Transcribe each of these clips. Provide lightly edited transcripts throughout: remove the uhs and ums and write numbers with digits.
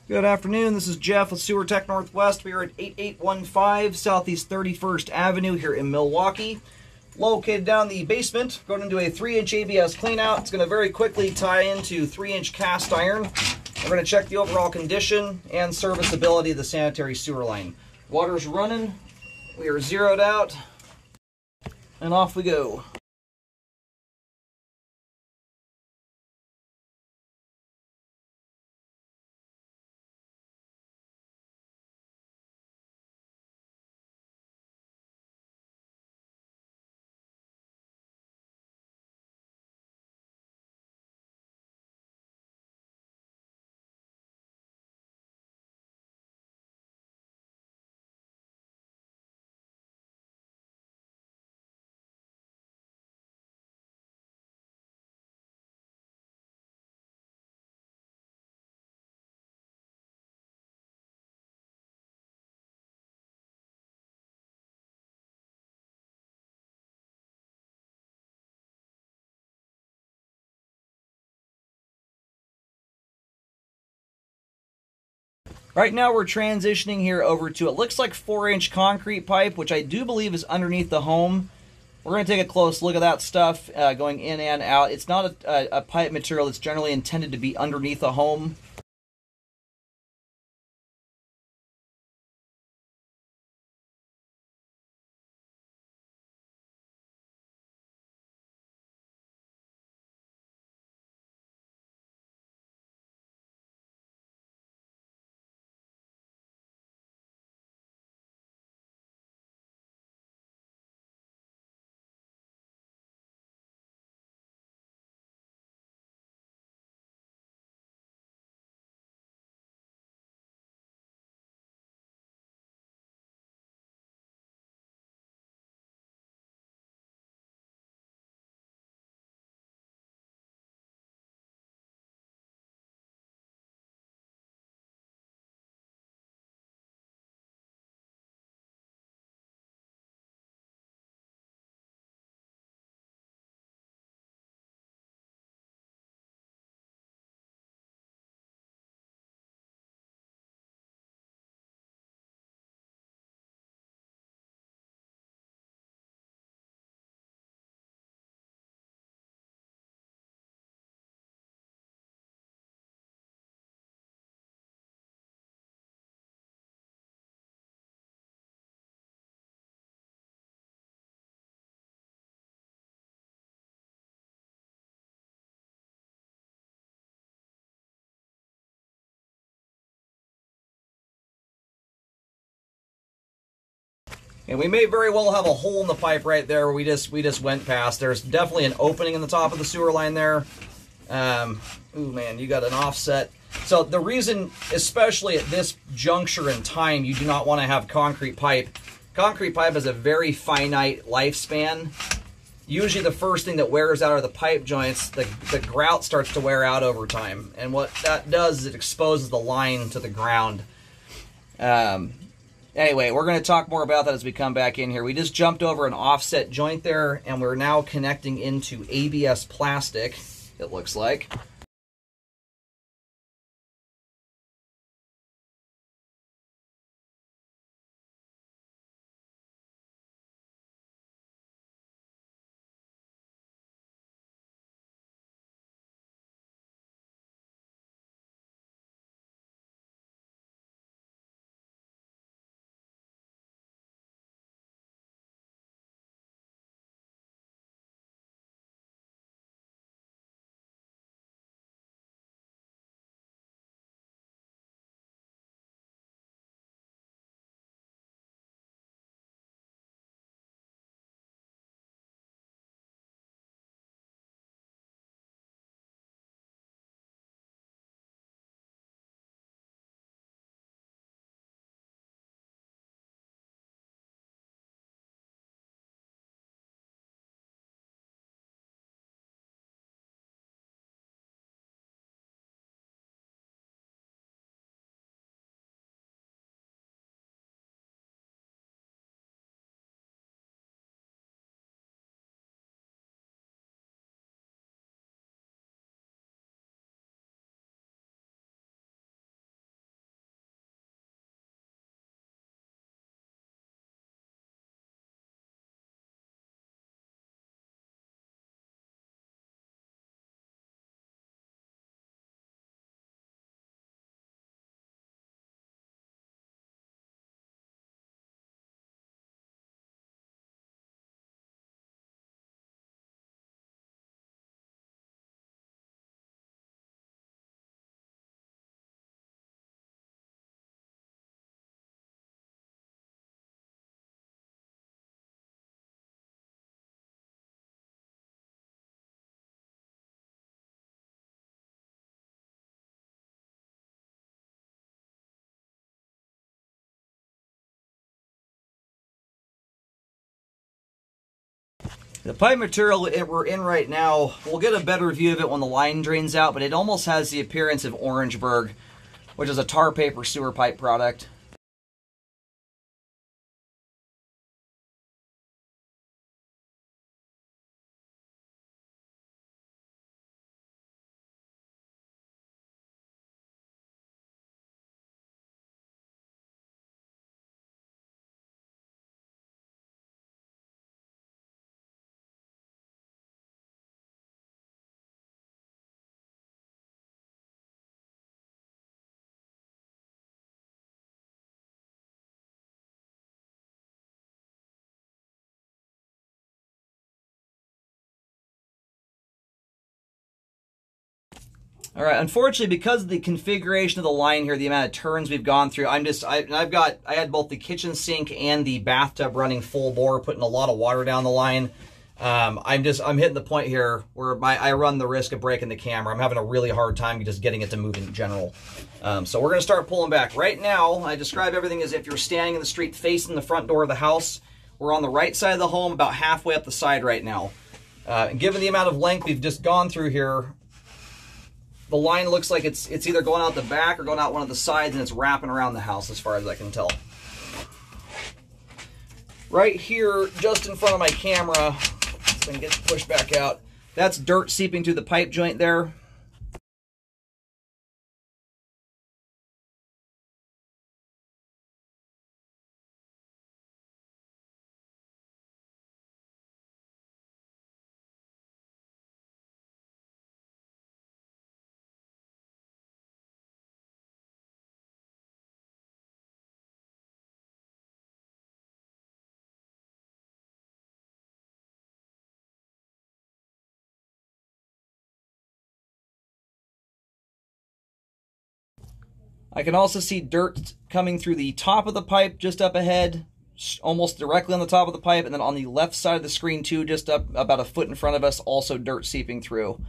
Good afternoon, this is Jeff with Sewer Tech Northwest. We are at 8815 Southeast 31st Avenue here in Milwaukee. Located down the basement, going into a 3-inch ABS cleanout. It's going to very quickly tie into 3-inch cast iron. We're going to check the overall condition and serviceability of the sanitary sewer line. Water's running, we are zeroed out, and off we go. Right now we're transitioning here over to, it looks like 4-inch concrete pipe, which I do believe is underneath the home. We're going to take a close look at that stuff going in and out. It's not a pipe material that's generally intended to be underneath the home. And we may very well have a hole in the pipe right there where we just went past. There's definitely an opening in the top of the sewer line there. Ooh man, you got an offset. So the reason, especially at this juncture in time, you do not want to have concrete pipe. Concrete pipe has a very finite lifespan. Usually the first thing that wears out are the pipe joints. The grout starts to wear out over time. And what that does is it exposes the line to the ground. Anyway, we're going to talk more about that as we come back in here. We just jumped over an offset joint there, and we're now connecting into ABS plastic, it looks like. The pipe material we're in right now, we'll get a better view of it when the line drains out, but it almost has the appearance of Orangeburg, which is a tar paper sewer pipe product. All right, unfortunately, because of the configuration of the line here, the amount of turns we've gone through, I had both the kitchen sink and the bathtub running full bore, putting a lot of water down the line. I'm hitting the point here where I run the risk of breaking the camera. I'm having a really hard time just getting it to move in general. So we're gonna start pulling back. Right now, I describe everything as if you're standing in the street facing the front door of the house. We're on the right side of the home, about halfway up the side right now. Given the amount of length we've just gone through here, the line looks like it's either going out the back or going out one of the sides, and it's wrapping around the house as far as I can tell. Right here, just in front of my camera, so I can get pushed back out, that's dirt seeping through the pipe joint there. I can also see dirt coming through the top of the pipe just up ahead, almost directly on the top of the pipe, and then on the left side of the screen too, just up about a foot in front of us, also dirt seeping through.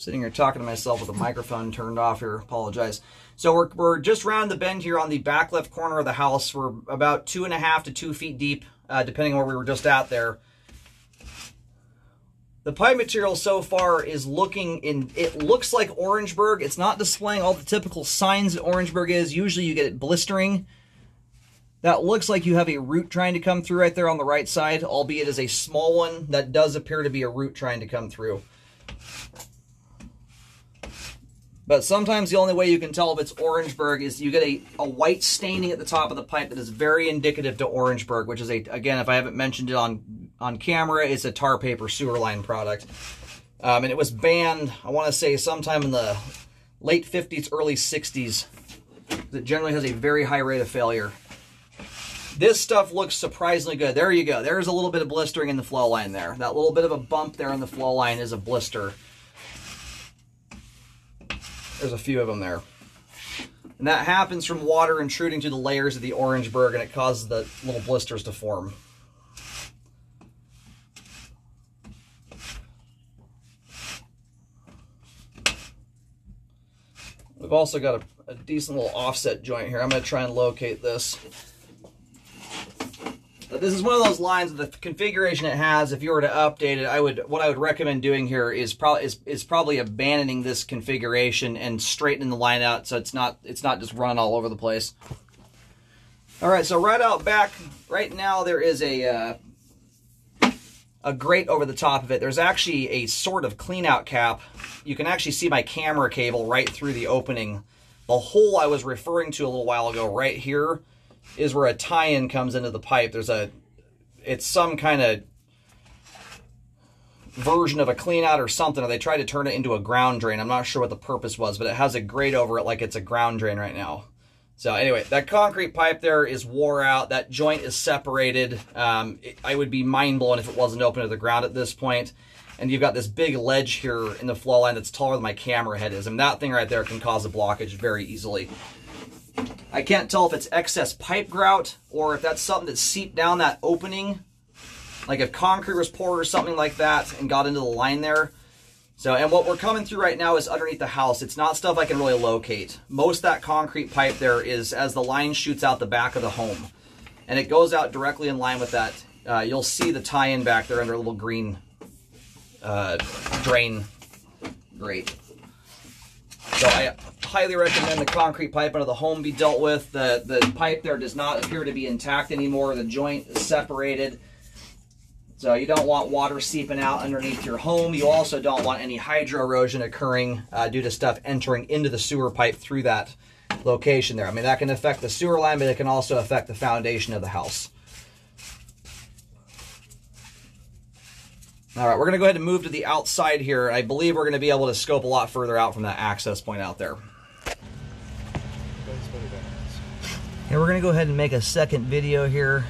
Sitting here talking to myself with the microphone turned off here. Apologize. So we're just round the bend here on the back left corner of the house. We're about 2.5 to 2 feet deep, depending on where we were just at there. The pipe material so far is it looks like Orangeburg. It's not displaying all the typical signs that Orangeburg is. Usually you get it blistering. That looks like you have a root trying to come through right there on the right side, albeit as a small one. That does appear to be a root trying to come through. But sometimes the only way you can tell if it's Orangeburg is you get a white staining at the top of the pipe that is very indicative to Orangeburg, which is again, if I haven't mentioned it on camera, it's a tar paper sewer line product. And it was banned, I want to say, sometime in the late 50s, early 60s. It generally has a very high rate of failure. This stuff looks surprisingly good. There you go. There's a little bit of blistering in the flow line there. That little bit of a bump there in the flow line is a blister. There's a few of them there. And that happens from water intruding through the layers of the Orangeburg, and it causes the little blisters to form. We've also got a decent little offset joint here. I'm going to try and locate this. But this is one of those lines with the configuration it has. If you were to update it, what I would recommend doing here is probably abandoning this configuration and straightening the line out so it's not just running all over the place. All right, so right out back, right now there is a grate over the top of it. There's actually a sort of clean out cap. You can actually see my camera cable right through the opening. The hole I was referring to a little while ago right here is where a tie-in comes into the pipe. It's some kind of version of a clean out or something, or they tried to turn it into a ground drain. I'm not sure what the purpose was, but it has a grate over it like it's a ground drain right now. So anyway, that concrete pipe there is wore out. That joint is separated. I would be mind blown if it wasn't open to the ground at this point. And you've got this big ledge here in the flow line that's taller than my camera head is. And that thing right there can cause a blockage very easily. I can't tell if it's excess pipe grout or if that's something that seeped down that opening. Like if concrete was poured or something like that and got into the line there. So, and what we're coming through right now is underneath the house. It's not stuff I can really locate. Most of that concrete pipe there is as the line shoots out the back of the home. And it goes out directly in line with that. You'll see the tie-in back there under a little green drain grate. So I highly recommend the concrete pipe under the home be dealt with. The pipe there does not appear to be intact anymore. The joint is separated. So you don't want water seeping out underneath your home. You also don't want any hydro erosion occurring due to stuff entering into the sewer pipe through that location there. I mean, that can affect the sewer line, but it can also affect the foundation of the house. All right, we're going to go ahead and move to the outside here. I believe we're going to be able to scope a lot further out from that access point out there. And we're going to go ahead and make a second video here.